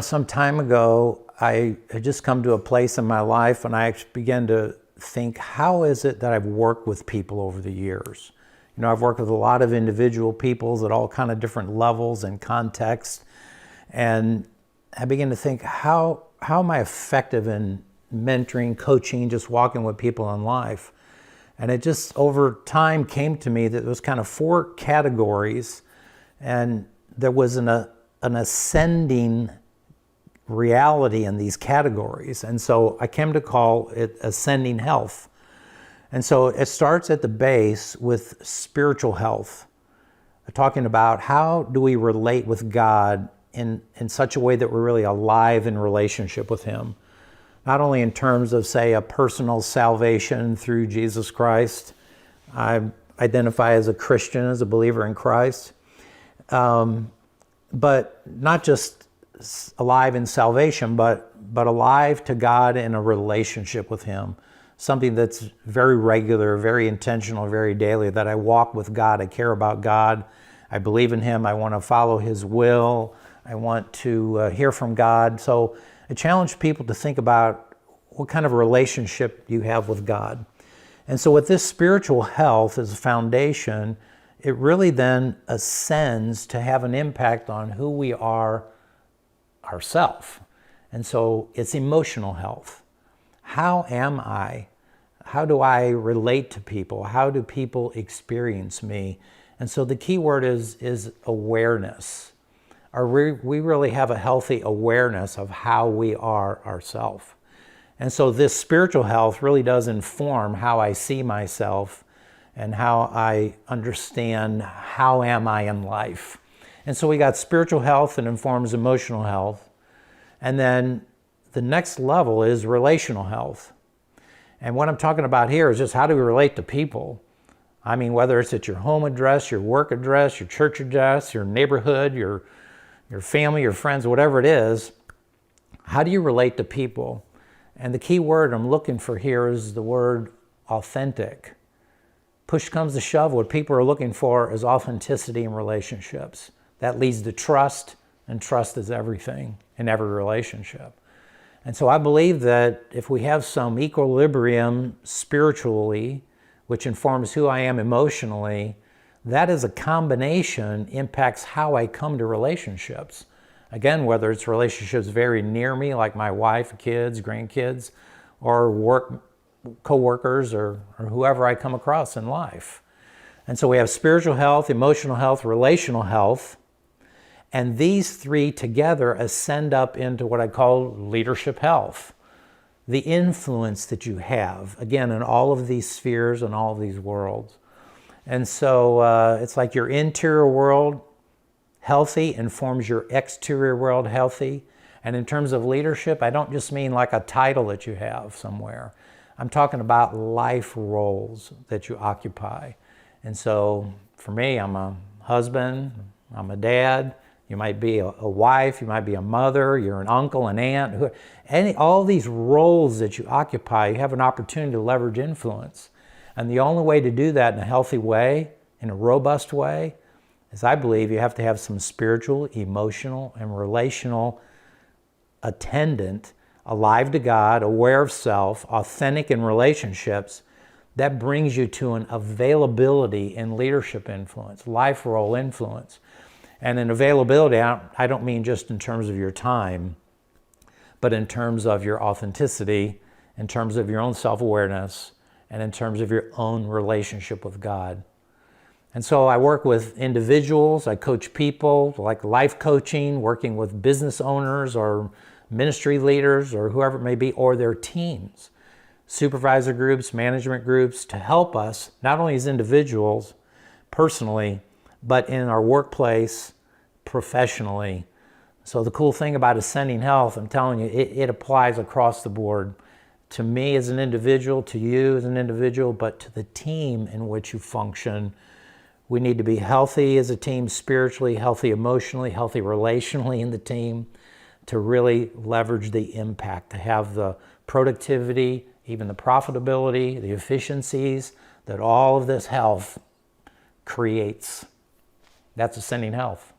Some time ago, I had just come to a place in my life and I began to think, how is it that I've worked with people over the years? I've worked with a lot of individual peoples at all kind of different levels and contexts. And I began to think, how am I effective in mentoring, coaching, just walking with people in life? And it just over time came to me that there was kind of 4 categories, and there was an ascending reality in these categories. And so I came to call it ascending health. And so it starts at the base with spiritual health, talking about how do we relate with God in such a way that we're really alive in relationship with Him. Not only in terms of, say, a personal salvation through Jesus Christ. I identify as a Christian, as a believer in Christ. But not just alive in salvation, but alive to God in a relationship with Him. Something that's very regular, very intentional, very daily, that I walk with God. I care about God. I believe in Him. I want to follow His will. I want to hear from God. So I challenge people to think about what kind of relationship you have with God. And so with this spiritual health as a foundation, it really then ascends to have an impact on who we are ourselves. And so it's emotional health. How am I? How do I relate to people? How do people experience me? And so the key word is awareness. We really have a healthy awareness of how we are ourselves. And so this spiritual health really does inform how I see myself and how I understand how am I in life. And so we got spiritual health that informs emotional health. And then the next level is relational health. And what I'm talking about here is just how do we relate to people? I mean, whether it's at your home address, your work address, your church address, your neighborhood, your family, your friends, whatever it is, how do you relate to people? And the key word I'm looking for here is the word authentic. Push comes to shove, what people are looking for is authenticity in relationships. That leads to trust, and trust is everything in every relationship. And so I believe that if we have some equilibrium spiritually, which informs who I am emotionally, that as a combination impacts how I come to relationships. Again, whether it's relationships very near me, like my wife, kids, grandkids, or work co-workers or whoever I come across in life. And so we have spiritual health, emotional health, relational health. And these 3 together ascend up into what I call leadership health. The influence that you have, again, in all of these spheres and all of these worlds. And so it's like your interior world healthy informs your exterior world healthy. And in terms of leadership, I don't just mean like a title that you have somewhere. I'm talking about life roles that you occupy. And so for me, I'm a husband, I'm a dad. You might be a wife, you might be a mother, you're an uncle, an aunt. All these roles that you occupy, you have an opportunity to leverage influence. And the only way to do that in a healthy way, in a robust way, is I believe you have to have some spiritual, emotional, and relational attendant, alive to God, aware of self, authentic in relationships. That brings you to an availability in leadership influence, life role influence. And in availability, I don't mean just in terms of your time, but in terms of your authenticity, in terms of your own self-awareness, and in terms of your own relationship with God. And so I work with individuals, I coach people, like life coaching, working with business owners or ministry leaders or whoever it may be, or their teams, supervisor groups, management groups, to help us, not only as individuals, personally, but in our workplace, professionally. So the cool thing about ascending health, I'm telling you, it applies across the board. To me as an individual, to you as an individual, but to the team in which you function. We need to be healthy as a team spiritually, healthy emotionally, healthy relationally in the team to really leverage the impact, to have the productivity, even the profitability, the efficiencies that all of this health creates. That's ascending health.